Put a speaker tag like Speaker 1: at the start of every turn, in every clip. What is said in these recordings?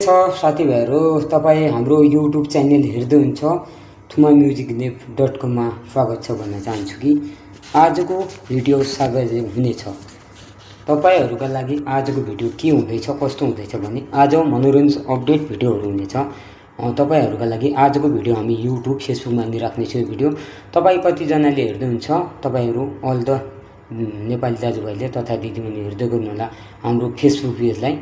Speaker 1: साथीभाइहरु तपाई हाम्रो YouTube channel हेर्दै हुन्छ thumamusicnep.com मा स्वागत छ भन्न चाहन्छु कि आजको भिडियो सार्वजनिक हुनेछ। तपाईहरुका लागि आजको भिडियो के हुँदैछ कस्तो हुँदैछ भने आज मनोरञ्जन अपडेट भिडियोहरु हुनेछ। तपाईहरुका लागि आजको भिडियो हामी YouTube Facebook मा नि राख्ने छु। भिडियो तपाई कति जनाले हेर्दै हुन्छ तपाईहरु अल द नेपाली दाजुभाइले तथा दिदीबहिनी हेर्दै गर्नु होला हाम्रो Facebook पेजलाई।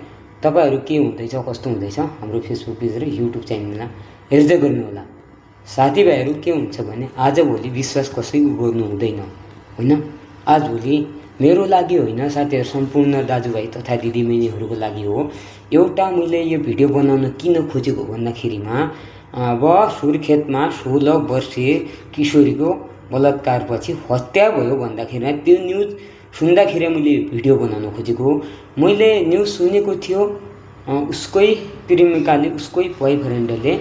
Speaker 1: तपाईहरु के हुँदैछ कस्तो हुँदैछ हाम्रो Facebook पेज र YouTube च्यानलमा हेर्दै गर्नु होला। साथीभाइहरु के हुन्छ भने आज भोलि विश्वास कसैको गर्नु हुँदैन हैन। आज भोलि मेरो लागि होइन साथीहरु सम्पूर्ण दाजुभाइ तथा दिदीबहिनीहरुको लागि हो। एउटा मैले यो भिडियो बनाउन किन खोजेको भन्दाखेरिमा अब सुर्खेतमा 16 वर्षीय किशोरीको बलात्कारपछि हत्या भयो भन्दाखेरिमा त्यो न्यूज सुन्दाखेरि मैले भिडियो बनाउन खोजेको। मैले न्यूज सुनेको थियो उसकै प्रेमिकाले उसकै बॉयफ्रेन्डले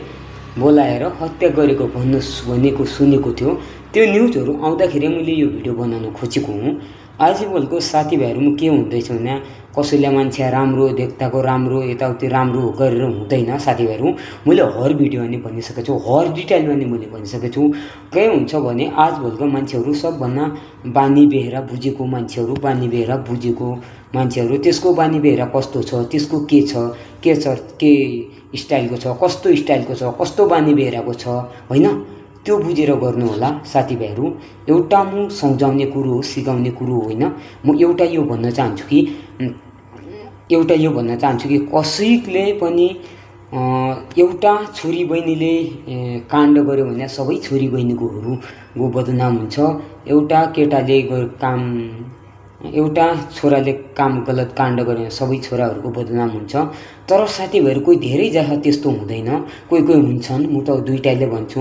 Speaker 1: बोलाएर हत्या गरेको भनेको सुनेको थियो। त्यो न्यूजहरु आउँदाखेरि मैले यो भिडियो बनाउन खोजेको हुँ। आजकलको साथीभाइहरुमा के हुँदैछ भने कसैले मान्छे राम्रो देख्दाको राम्रो यताउति राम्रो गरेर हुँदैन साथीभाइहरु। मैले हर भिडियोमा नि भनिसकेको छु, हर डिटेलमा नि मैले भनिसकेको छु। के हुन्छ भने आजकलको मान्छेहरु सबभन्दा बानी बेहोरा बुझेको मान्छेहरु, बानी बेहोरा बुझेको मान्छेहरु त्यसको बानी बेहोरा कस्तो छ, त्यसको के छ, के स्टाइलको छ, कस्तो स्टाइलको छ, कस्तो बानी बेहोराको छ हैन, त्यो बुझेर गर्नु होला साथीभाइहरु। एउटा म सम्झाउने कुरो हो, सिकाउने कुरो होइन। म एउटा यो भन्न चाहन्छु कि कसैले पनि एउटा छोरी बहिनीले काण्ड गर्यो भने सबै छोरी बहिनीको बदनाम हुन्छ। एउटा छोराले काम गलत काण्ड गर्यो सबै छोराहरुको बदनाम हुन्छ। तर साथीभाइहरु कोही धेरै जहाँ त्यस्तो हुँदैन, कोही हुन्छन्। म त दुईटाले भन्छु,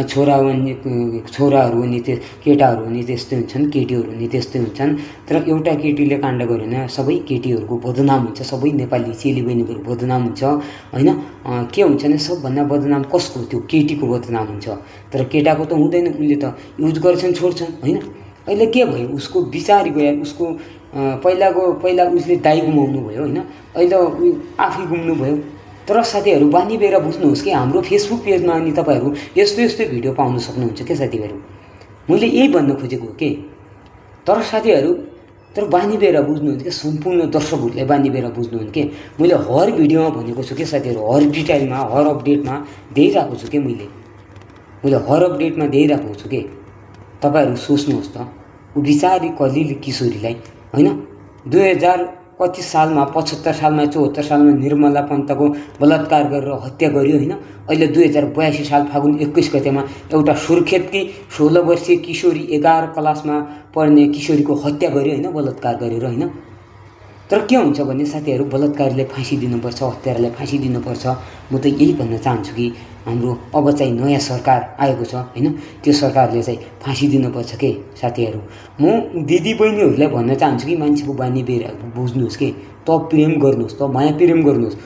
Speaker 1: छोराहरु नि केटाहरु नि त्यस्तै हुन्छन्, केटीहरु नि त्यस्तै हुन्छन्। तर एउटा केटीले काण्ड गर्यो भने सबै केटीहरुको बदनाम हुन्छ, सबै नेपाली चेलीबहिनीहरुको बदनाम हुन्छ हैन। के हुन्छ भने सबभन्दा बदनाम कसको? त्यो केटीको बदनाम हुन्छ। तर केटाको त हुँदैन, उनले त युज गर्छन् छोड्छन् हैन। अहिले के भयो उसको विचार गयो, उसको पहिला उसले दाइ गुमाउनु भयो हैन, अहिले आफै गुम्नु भयो। तर साथीहरु बानी बेहोरा बुझ्नुहोस् कि हाम्रो फेसबुक पेजमा अनि तपाईहरु यस्तो भिडियो पाउन सक्नुहुन्छ के साथीहरु। मैले यही भन्न खोजेको हो के। तर साथीहरु बानी बेहोरा बुझ्नुहुन्छ के, सम्पूर्ण दर्शकहरुले बानी बेहोरा बुझ्नुहुन्छ के। मैले हर भिडियोमा भनेको छु के साथीहरु, हर डिटेलमा हर अपडेटमा दिइराको छु के। मैले हर अपडेटमा दिइराको छु के। तपाईहरु सोच्नुहोस् त उ बिचारी कलिली किशोरीलाई हैन 2000 कति सालमा 75 सालमा 74 सालमा निर्मला पन्तको बलात्कार गरेर हत्या गर्यो हैन। अहिले 2082 साल फागुन 21 गतेमा एउटा सुर्खेतकी 16 वर्षीय किशोरी 11 क्लासमा पढ्ने किशोरीको हत्या गर्यो हैन, बलात्कार गरेर हैन। तर के हुन्छ भने साथीहरु बलात्कारीले फाँसी दिनुपर्छ, हत्यारालाई फाँसी दिनुपर्छ। म त यही भन्न चाहन्छु कि हाम्रो अब चाहिँ नयाँ सरकार आएको छ हैन, त्यो सरकारले चाहिँ फाँसी दिनुपर्छ के साथीहरु। म दिदी बहिनीहरुलाई भन्न चाहन्छु कि मान्छेको बानी बेहोरा बुझ्नुहोस् के। त प्रेम गर्नुहोस्, त माया प्रेम गर्नुहोस्।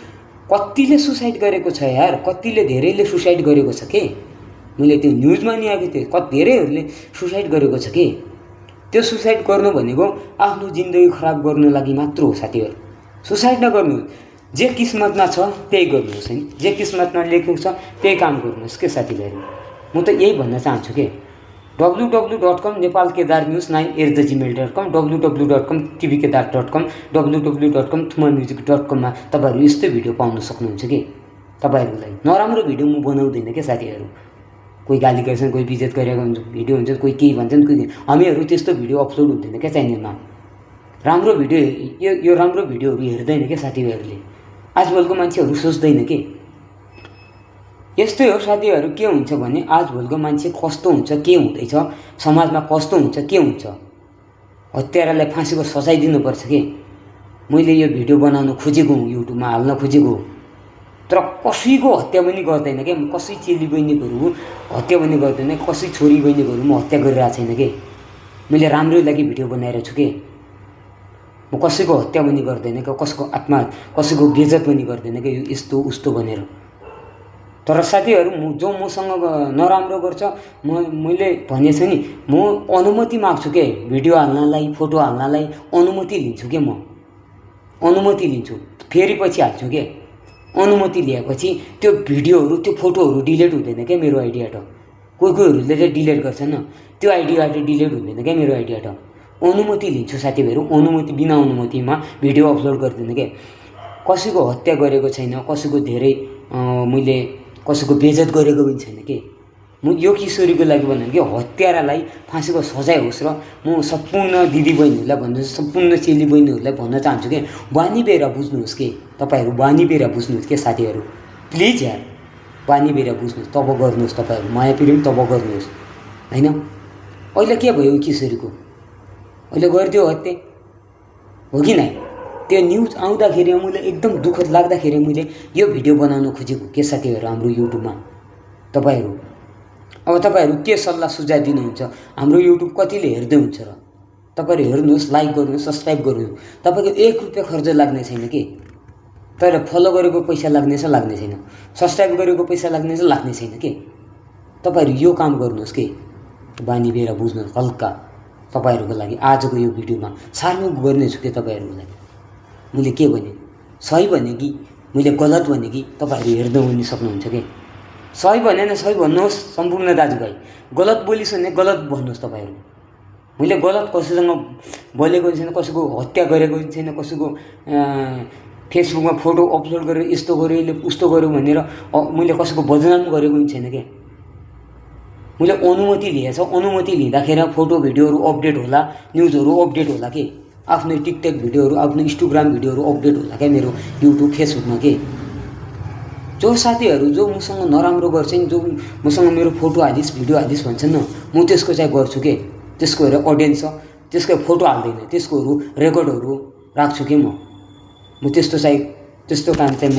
Speaker 1: कतिले सुसाइड गरेको छ यार, कतिले धेरैले सुसाइड गरेको छ के। मैले त्यो न्यूजमा नि आएको थियो, धेरैहरुले सुसाइड गरेको छ के। त्यो सुसाइड गर्नु भनेको आफ्नो जिन्दगी खराब गर्न लागि मात्र हो साथीहरु। सुसाइड नगर्नु, जे किस्मतमा छ त्यही गर्नुहोस् हैन, जे किस्मतमा लेखेको छ त्यही काम गर्नुहोस् के साथीहरु। म त यही भन्न चाहन्छु के। www.com nepalkedarnews9@gmail.com www.tvkedar.com www.thumamusic.com मा तपाईहरु यस्तो भिडियो पाउन सक्नुहुन्छ के। तपाईहरुलाई नराम्रो भिडियो म बनाउँदैन के साथीहरु। कोही गाली गर्छन्, कोही बेइज्जत गरेको भिडियो हुन्छ, कोही के भन्छन्, कोही हामीहरु त्यस्तो भिडियो अपलोड हुँदैन के च्यानलमा। राम्रो भिडियो यो राम्रो भिडियोहरु हेर्दैन के साथीहरुले। आजकलको मान्छेहरु सोच्दैन के। यस्तै हो साथीहरु। के हुन्छ भने आजकलको मान्छे कस्तो हुन्छ, के हुँदैछ, समाजमा कस्तो हुन्छ, के हुन्छ, हत्यारालाई फाँसीको सजाय दिनुपर्छ के। मैले यो भिडियो बनाउन खोजेको हुँ, युट्युबमा हाल्न खोजेको हो। तर कसैको हत्या पनि गर्दैन के। कसै चेली बहिनीहरु हत्या पनि गर्दैन, कसै छोरी बहिनीहरु म हत्या गरिरहेको छैन के। मैले राम्रो लागि भिडियो बनाएर छु के। म कसैको हत्या पनि गर्दैन के, कसैको आत्मा कसैको बेइज्जत पनि गर्दैन के यस्तो उस्तो भनेर। तर साथीहरु जो मसँग नराम्रो गर्छ मैले भनेछ नि, म अनुमति माग्छु के। भिडियो हाल्नलाई, फोटो हाल्नलाई अनुमति लिन्छु के। म अनुमति लिन्छु, फेरि पछि हाल्छु के। अनुमति लिएपछि त्यो भिडियोहरू त्यो फोटोहरू डिलिट हुँदैन क्या मेरो आइडीबाट। कोही कोहीहरूले चाहिँ डिलिट गर्छन्, त्यो आइडीबाट डिलिट हुँदैन क्या मेरो आइडीबाट। अनुमति लिन्छु साथीभाइहरू, अनुमति बिना अनुमतिमा भिडियो अपलोड गर्दिनँ क्या। कसैको हत्या गरेको छैन, कसैको धेरै मैले कसैको बेइज्जत गरेको पनि छैन के। म यो किशोरीको लागि भन्नु कि हत्यारालाई फाँसीको सजाय होस्। र म सम्पूर्ण दिदीबहिनीहरूलाई भन्नु, सम्पूर्ण चेलीबहिनीहरूलाई भन्न चाहन्छु कि बानी बेरा बुझ्नुहोस् के, तपाईँहरू बानी बेरा बुझ्नुहोस् के साथीहरू, प्लिज यार बानी बेरा बुझ्नुहोस्, तब गर्नुहोस्, तपाईँहरू माया प्रेम तब गर्नुहोस् होइन। अहिले के भयो किशोरीको, अहिले गरिदियो हत्या हो कि नै। त्यो न्युज आउँदाखेरि मैले एकदम दुःखद लाग्दाखेरि मैले यो भिडियो बनाउन खोजेको के साथीहरू हाम्रो युट्युबमा। तपाईँहरू अब तपाईँहरू के सल्लाह सुझाव दिनुहुन्छ, हाम्रो युट्युब कतिले हेर्दै हुन्छ र तपाईँहरू हेर्नुहोस्, लाइक गर्नुहोस्, सब्सक्राइब गर्नुहोस्। तपाईँको 1 रुपियाँ खर्च लाग्ने छैन कि, तर फलो गरेको पैसा लाग्ने छैन, सब्सक्राइब गरेको पैसा लाग्ने छैन कि। तपाईँहरू यो काम गर्नुहोस् कि बानी बेरा बुझ्नुहोस् हल्का। तपाईँहरूको लागि आजको यो भिडियोमा सार्वजनिक गर्नेछु कि तपाईँहरूको लागि मैले के भने, सही भने कि मैले गलत भने कि तपाईँहरू हेर्दै हुन सक्नुहुन्छ कि। सही भनेन सही भन्नुहोस् सम्पूर्ण दाजुभाइ, गलत बोलिस् भने गलत भन्नुहोस् तपाईँहरू। मैले गलत कसैसँग बोलेको छैन, कसैको हत्या गरेको छैन, कसैको फेसबुकमा फोटो अपलोड गरेर यस्तो गऱ्यो उस्तो गऱ्यो भनेर मैले कसैको बदनाम गरेको पनि छैन क्या। मैले अनुमति लिएछ, अनुमति लिँदाखेरि फोटो भिडियोहरू अपडेट होला, न्युजहरू अपडेट होला कि, आफ्नो टिकटक भिडियोहरू, आफ्नो इन्स्टाग्राम भिडियोहरू अपडेट होला क्या मेरो युट्युब फेसबुकमा के। जो साथीहरू जो मसँग नराम्रो गर्छन्, जो मसँग मेरो फोटो हालिस् भिडियो हालिस् भन्छन् न, म त्यसको चाहिँ गर्छु के। त्यसको हेरेर अडियन्स छ, त्यसको फोटो हाल्दैन, त्यसकोहरू रेकर्डहरू राख्छु कि म त्यस्तो काम चाहिँ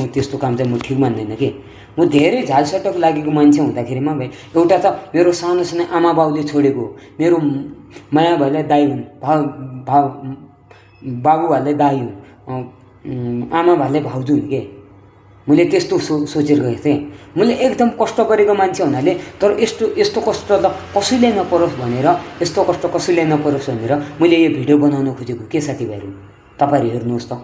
Speaker 1: म ठिक मान्दैन कि। म धेरै झालसटक लागेको मान्छे हुँदाखेरिमा भाइ एउटा त मेरो सानो सानो आमा बाउले छोडेको, मेरो माया भाइलाई दाइ हुन्, बाबु भाइलाई दाइ हुन्, आमा भाइलाई भाउजू हुन् के। मैले त्यस्तो सोचेर गएको थिएँ। मैले एकदम कष्ट गरेको मान्छे हुनाले, तर यस्तो कष्ट त कसैले नपरोस् भनेर, यस्तो कष्ट कसैले नपरोस् भनेर मैले यो भिडियो बनाउन खोजेको के साथीभाइहरू। तपाईँहरू हेर्नुहोस् त,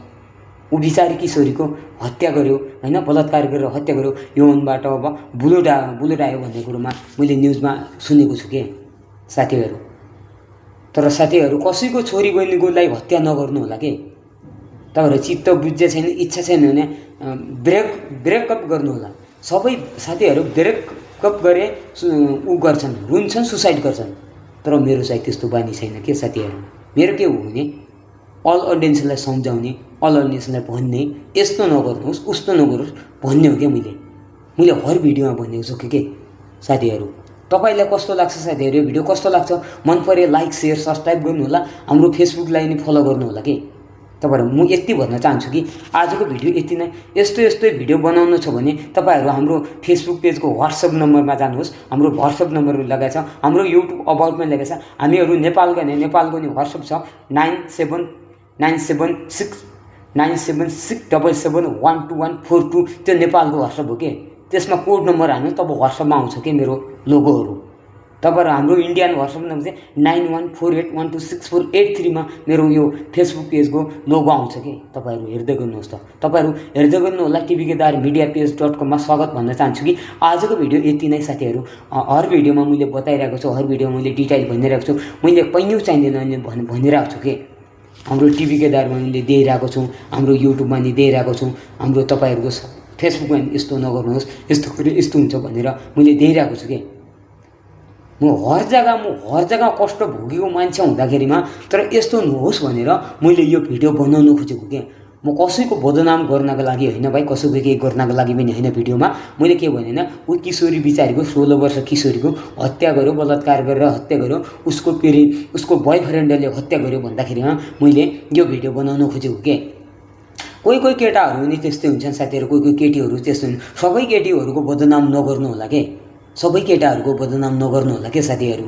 Speaker 1: ऊ बिचारी किशोरीको हत्या गर्यो होइन, बलात्कार गरेर हत्या गर्यो, यौनबाट अब बुलेट आयो भन्ने कुरोमा मैले न्युजमा सुनेको छु के साथीहरू। तर साथीहरू कसैको छोरी बहिनीको लागि हत्या नगर्नु होला के। तपाईँहरू चित्त बुझ्ने छैन, इच्छा छैन भने ब्रेकअप गर्नु होला। सबै साथीहरू ब्रेकअप गरे ऊ गर्छन्, रुन्छन्, सुसाइड गर्छन्। तर मेरो चाहिँ त्यस्तो बानी छैन के साथीहरू। मेरो के हो भने अल अडियन्सलाई सम्झाउने, अल अडियन्सलाई भन्ने, यस्तो नगर्नुहोस् उस्तो नगर्नुहोस् भन्ने हो क्या। मैले हर भिडियोमा भनेको छु के साथीहरू। तपाईँलाई कस्तो लाग्छ साथीहरू, यो भिडियो कस्तो लाग्छ, मन परे लाइक सेयर सब्सक्राइब गर्नु होला, हाम्रो फेसबुकलाई नि फलो गर्नु होला कि। तपाईँहरू म यति भन्न चाहन्छु कि आजको भिडियो यति नै। यस्तै भिडियो बनाउनु छ भने तपाईँहरू हाम्रो फेसबुक पेजको व्हाट्सएप नम्बरमा जानुहोस्। हाम्रो व्हाट्सएप नम्बर लगाएको छ, हाम्रो युट्युब अबाउटमा लेखेको छ। हामीहरू नेपालको नि व्हाट्सएप छ 979677712142। त्यो नेपालको व्हाट्सएप हो कि। त्यसमा कोड नम्बर हाल्नु तब व्हाट्सएपमा आउँछ कि मेरो लोगोहरू। तपाईँहरू हाम्रो इन्डियन व्हाट्सएप नम्बर चाहिँ 9148126483मा मेरो यो फेसबुक पेजको लोगो आउँछ कि। तपाईँहरू हेर्दै गर्नुहोस् त। तपाईँहरू हेर्दै गर्नु होला। tvkedarmediapage.com मा स्वागत भन्न चाहन्छु कि आजको भिडियो यति नै साथीहरू। हर भिडियोमा मैले बताइरहेको छु, हर भिडियोमा मैले डिटेल भनिरहेको छु, मैले कैयौँ चाहिँदैन भनिरहेको छु कि। हाम्रो टिभीके दारमा मैले दिइरहेको छु, हाम्रो युट्युबमा नि दिइरहेको छु, हाम्रो तपाईँहरूको फेसबुकमा नि यस्तो नगर्नुहोस्, यस्तो गरे यस्तो हुन्छ भनेर मैले दिइरहेको छु कि। म हर जग्गा कष्ट भोगेको मान्छे हुँदाखेरिमा तर यस्तो नहोस् भनेर मैले यो भिडियो बनाउन खोजेको के। म कसैको बदनाम गर्नको लागि होइन भाइ, कसैको केही गर्नको लागि पनि होइन। भिडियोमा मैले के भनेन, ऊ किशोरी बिचारीको 16 वर्ष किशोरीको हत्या गर्यो, बलात्कार गरेर हत्या गर्यो, उसको बोयफ्रेन्डले हत्या गर्यो भन्दाखेरिमा मैले यो भिडियो बनाउन खोजेको के। कोही केटाहरू नि त्यस्तै हुन्छन् साथीहरू, कोही केटीहरू त्यस्तो हुन्छन्। सबै केटीहरूको बदनाम नगर्नु होला के, सबै केटाहरूको बदनाम नगर्नु होला के साथीहरू।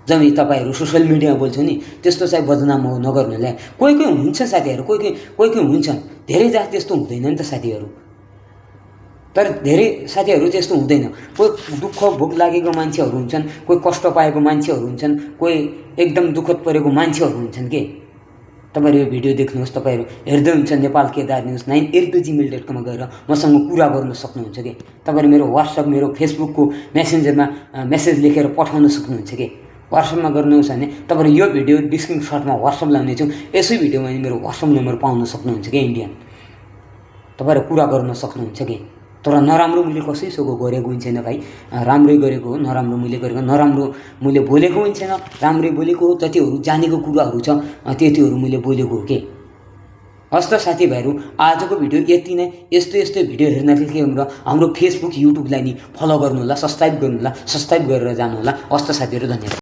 Speaker 1: जमी तपाईँहरू सोसियल मिडियामा बोल्छु नि त्यस्तो चाहिँ बदनाम नगर्नु होला। कोही हुन्छ साथीहरू, कोही हुन्छन्, धेरै जात त्यस्तो हुँदैन नि त साथीहरू। तर धेरै साथीहरू त्यस्तो हुँदैन। कोही दुःख भोग लागेको मान्छेहरू हुन्छन्, कोही कष्ट पाएको मान्छेहरू हुन्छन्, कोही एकदम दुःखद परेको मान्छेहरू हुन्छन् के। तपाईँहरू यो भिडियो देख्नुहोस्, तपाईँहरू हेर्दै हुन्छ नेपाल केदार न्युज 982gmail.com गएर मसँग कुरा गर्न सक्नुहुन्छ कि तपाईँहरू मेरो व्हाट्सएप, मेरो फेसबुकको मेसेन्जरमा मेसेज लेखेर पठाउन सक्नुहुन्छ कि व्हाट्सएपमा गर्नुहोस् भने तपाईँहरू यो भिडियो स्क्रिनसटमा व्हाट्सएप लाउने छु, यसै भिडियोमा मेरो व्हाट्सएप नम्बर पाउन सक्नुहुन्छ कि इन्डियन, तपाईँहरू कुरा गर्न सक्नुहुन्छ कि। तर नराम्रो मैले कसैसँग गरेको पनि छैन भाइ, राम्रै गरेको हो, नराम्रो मैले गरेको, नराम्रो मैले बोलेको पनि छैन, राम्रै बोलेको हो, जतिहरू जानेको कुराहरू छ त्यतिहरू मैले बोलेको हो कि। हस् त साथीभाइहरू, आजको भिडियो यति नै। यस्तो भिडियो हेर्नका लागि हाम्रो फेसबुक युट्युबलाई नि फलो गर्नुहोला, सब्सक्राइब गर्नुहोला, सब्सक्राइब गरेर जानुहोला। हस् त साथीहरू, धन्यवाद।